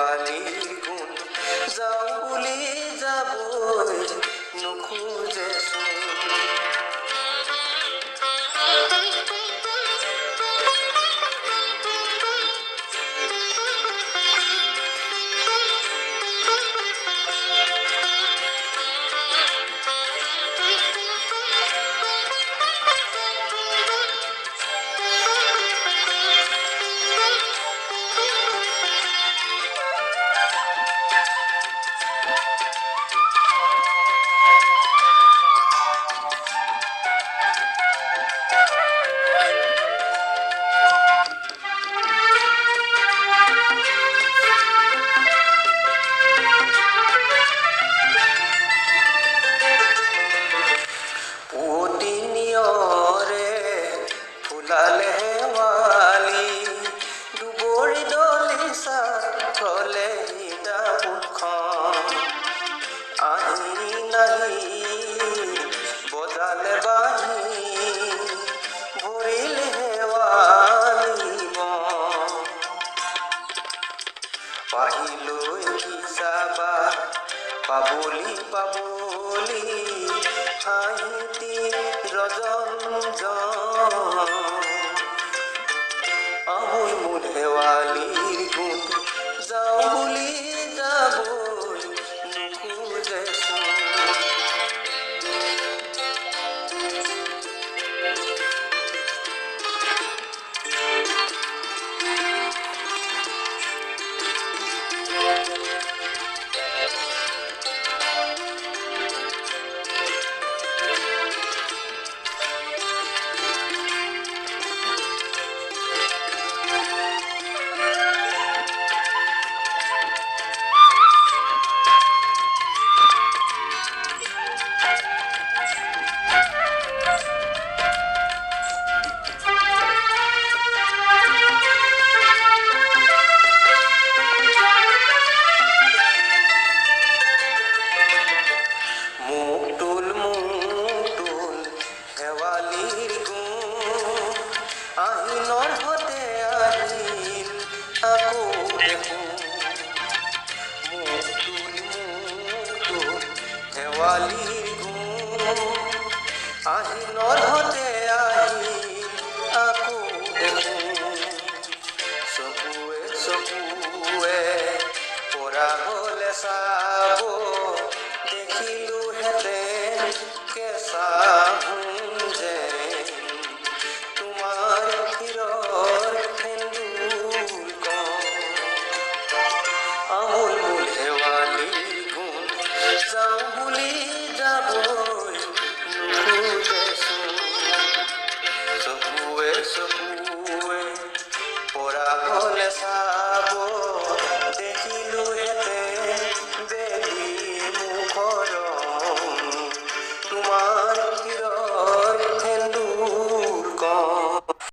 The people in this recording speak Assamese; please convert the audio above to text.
শেৱালিৰ গুণ যাওঁ বুলি যাবই নোখোজেচোন। ফুলালে শেৱালি দুবৰি দলিচাত থলে সীতাপুৰখন আহি নাহি বজালে বাঁহী ভৰিল শেৱালি বন পাহিলৈ কি চাবা পাবলি পাবলি হাঁহিতি ৰজন আমোল মোল শেৱালিৰ গুণ যাওঁ বুলি যাবই নোখোজেচোন। শেৱালিৰ গুণ আহিনৰ হতে আহিল আকৌ দেখোন মুখ তুল শেৱালিৰ গুণ আহিনৰ হতে আহিল আকৌ দেখোন চকুৱে চকুৱে পৰা হলে চাব দেখিলো হেতেন কেঁচা আমোল মোল শেৱালিৰ গুণ যাওঁ বুলি যাব